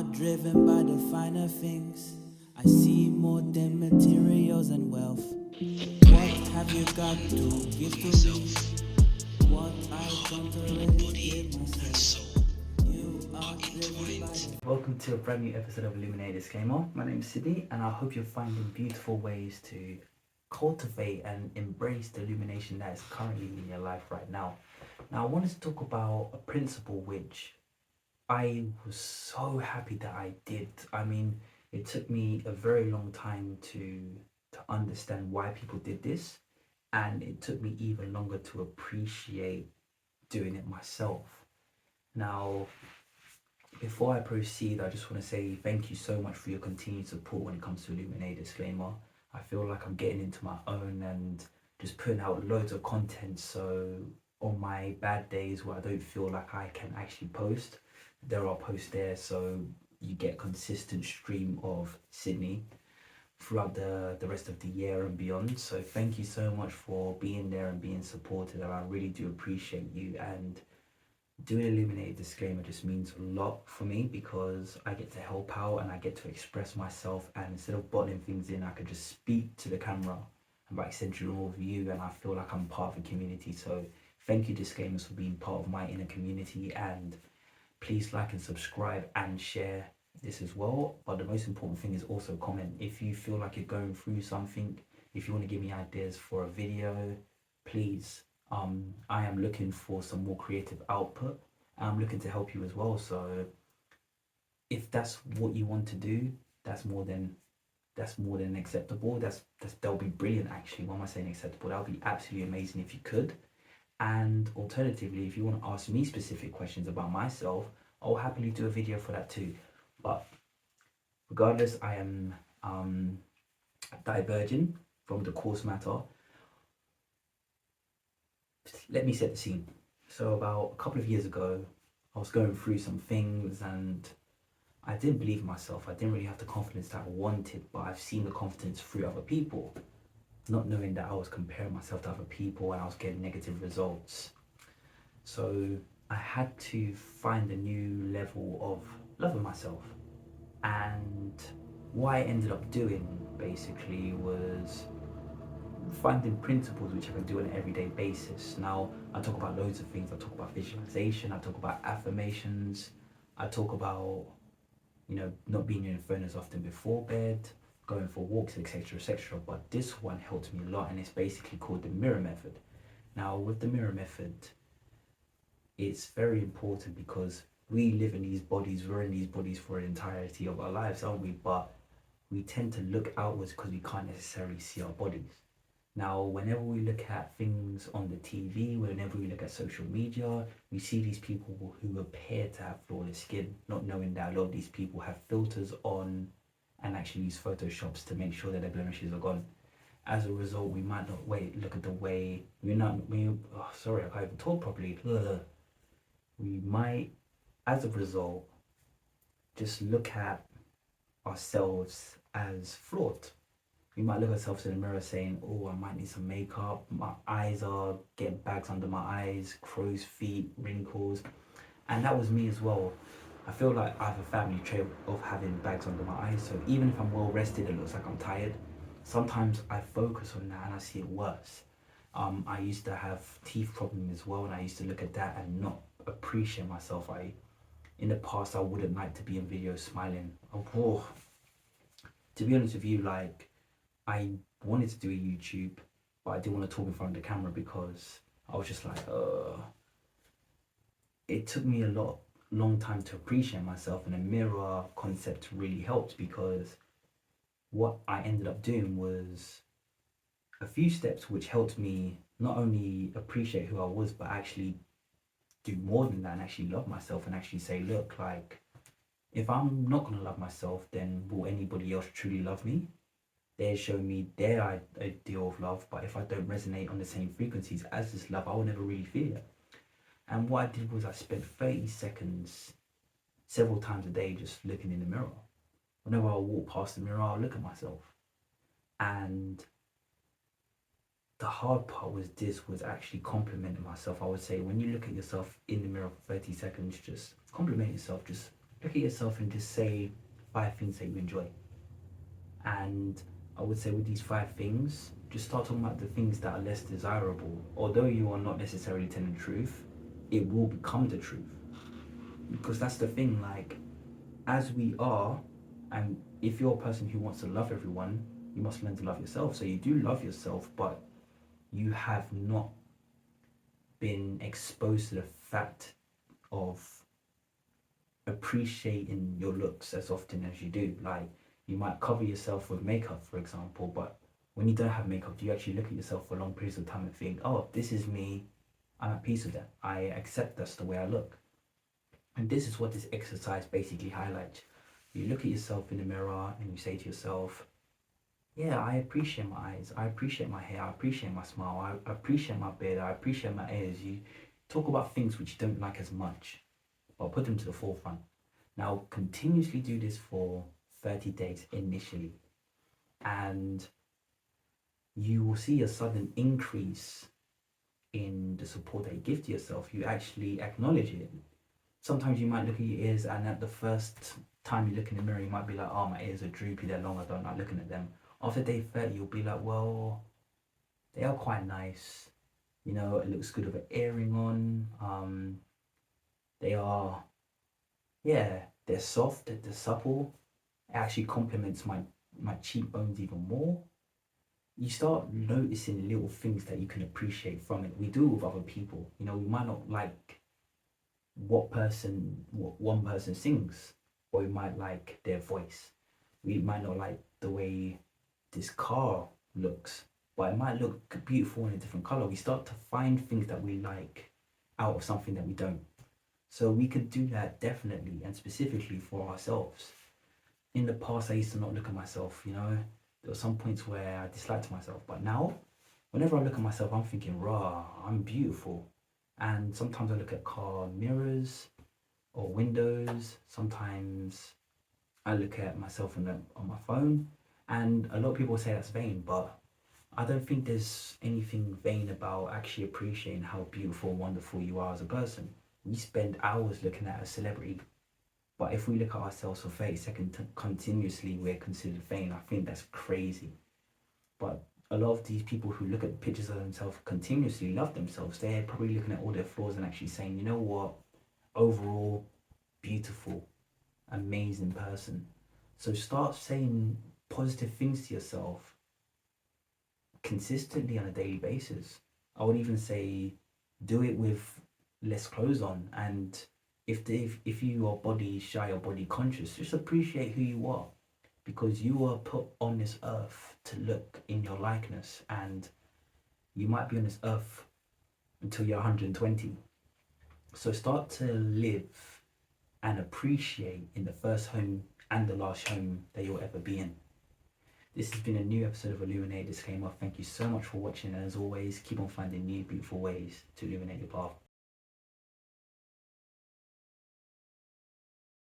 are driven by the finer things. I see more than materials and wealth. What have you got to give to me? What I don't already give myself. You are driven by the... Welcome to a brand new episode of Illuminated DiiSCLAIMER. My name is Sydney, and I hope you're finding beautiful ways to cultivate and embrace the illumination that is currently in your life right now. Now, I wanted to talk about a principle which I was so happy that I did. I mean, it took me a very long time to understand why people did this, and it took me even longer to appreciate doing it myself. Now, before I proceed, I just want to say thank you so much for your continued support when it comes to Illuminated DiiSCLAIMER. I feel like I'm getting into my own and just putting out loads of content, so on my bad days where I don't feel like I can actually post, there are posts there, so you get consistent stream of Sydney throughout the rest of the year and beyond. So thank you so much for being there and being supported, and I really do appreciate you. And doing Illuminated DiiSCLAIMER just means a lot for me because I get to help out and I get to express myself, and instead of bottling things in, I could just speak to the camera and by extension all of you, and I feel like I'm part of a community. So thank you DiiSCLAIMERs for being part of my inner community, and please like and subscribe and share this as well. But the most important thing is also comment. If you feel like you're going through something, if you want to give me ideas for a video, please. I am looking for some more creative output. I'm looking to help you as well. So if that's what you want to do, that's more than acceptable. That'll be brilliant actually. Why am I saying acceptable? That would be absolutely amazing if you could. And alternatively, if you want to ask me specific questions about myself, I'll happily do a video for that too. But regardless, I am diverging from the course matter. Let me set the scene. So about a couple of years ago, I was going through some things and I didn't believe in myself. I didn't really have the confidence that I wanted, but I've seen the confidence through other people, not knowing that I was comparing myself to other people and I was getting negative results. So I had to find a new level of loving myself. And what I ended up doing basically was finding principles which I can do on an everyday basis. Now, I talk about loads of things. I talk about visualization, I talk about affirmations, I talk about, not being on your phone as often before bed, going for walks, etc., etc. But this one helped me a lot, and it's basically called the mirror method. Now, with the mirror method, it's very important because we live in these bodies, we're in these bodies for the entirety of our lives, aren't we? But we tend to look outwards because we can't necessarily see our bodies. Now, whenever we look at things on the TV, whenever we look at social media, we see these people who appear to have flawless skin, not knowing that a lot of these people have filters on and actually use Photoshops to make sure that their blemishes are gone. As a result, we might not look at the way, sorry, I can't even talk properly. We might, as a result, just look at ourselves as flawed. We might look at ourselves in the mirror saying, oh, I might need some makeup, my eyes are getting bags under my eyes, crow's feet, wrinkles. And that was me as well. I feel like I have a family trait of having bags under my eyes, so even if I'm well rested, it looks like I'm tired. Sometimes I focus on that and I see it worse. I used to have teeth problems as well, and I used to look at that and not appreciate myself. In the past, I wouldn't like to be in videos smiling. To be honest with you, I wanted to do a YouTube, but I didn't want to talk in front of the camera because I was just like, it took me a long time to appreciate myself, and the mirror concept really helped because what I ended up doing was a few steps which helped me not only appreciate who I was, but actually do more than that and actually love myself and actually say, look, if I'm not going to love myself, then will anybody else truly love me? They're showing me their ideal of love, but if I don't resonate on the same frequencies as this love, I will never really feel it. And what I did was I spent 30 seconds several times a day just looking in the mirror. Whenever I walk past the mirror, I'll look at myself. And the hard part was actually complimenting myself. I would say when you look at yourself in the mirror for 30 seconds, just compliment yourself, just look at yourself and just say 5 things that you enjoy. And I would say with these 5 things, just start talking about the things that are less desirable. Although you are not necessarily telling the truth, it will become the truth. Because that's the thing, like, as we are, and if you're a person who wants to love everyone, you must learn to love yourself. So you do love yourself, but you have not been exposed to the fact of appreciating your looks as often as you do. Like, you might cover yourself with makeup, for example, but when you don't have makeup, do you actually look at yourself for long periods of time and think, oh, this is me, I'm at peace with that, I accept that's the way I look? And this is what this exercise basically highlights. You look at yourself in the mirror and you say to yourself, yeah, I appreciate my eyes, I appreciate my hair, I appreciate my smile, I appreciate my beard, I appreciate my ears. You talk about things which you don't like as much, but put them to the forefront. Now, continuously do this for 30 days initially, and you will see a sudden increase in the support that you give to yourself. You actually acknowledge it. Sometimes you might look at your ears, and at the first time you look in the mirror, you might be like, oh, my ears are droopy, they're long, I don't like looking at them. After day 30, you'll be like, well, they are quite nice. You know, it looks good with an earring on. They are, yeah, they're soft, they're supple. It actually complements my cheekbones even more. You start noticing little things that you can appreciate from it. We do it with other people. You know, we might not like what one person sings, or we might like their voice. We might not like the way this car looks, but it might look beautiful in a different color. We start to find things that we like out of something that we don't. So we could do that definitely and specifically for ourselves. In the past, I used to not look at myself, you know. There were some points where I disliked myself, but now, whenever I look at myself, I'm thinking, rah, I'm beautiful. And sometimes I look at car mirrors or windows. Sometimes I look at myself on my phone, and a lot of people say that's vain, but I don't think there's anything vain about actually appreciating how beautiful and wonderful you are as a person. We spend hours looking at a celebrity, but if we look at ourselves for 30 seconds continuously, we're considered vain. I think that's crazy. But a lot of these people who look at pictures of themselves continuously love themselves. They're probably looking at all their flaws and actually saying, you know what, overall, beautiful, amazing person. So start saying positive things to yourself consistently on a daily basis. I would even say do it with less clothes on, and if you are body shy or body conscious, just appreciate who you are, because you are put on this earth to look in your likeness, and you might be on this earth until you're 120. So start to live and appreciate in the first home and the last home that you'll ever be in. This has been a new episode of Illuminated DiiSCLAIMER. Thank you so much for watching, and as always, keep on finding new beautiful ways to illuminate your path.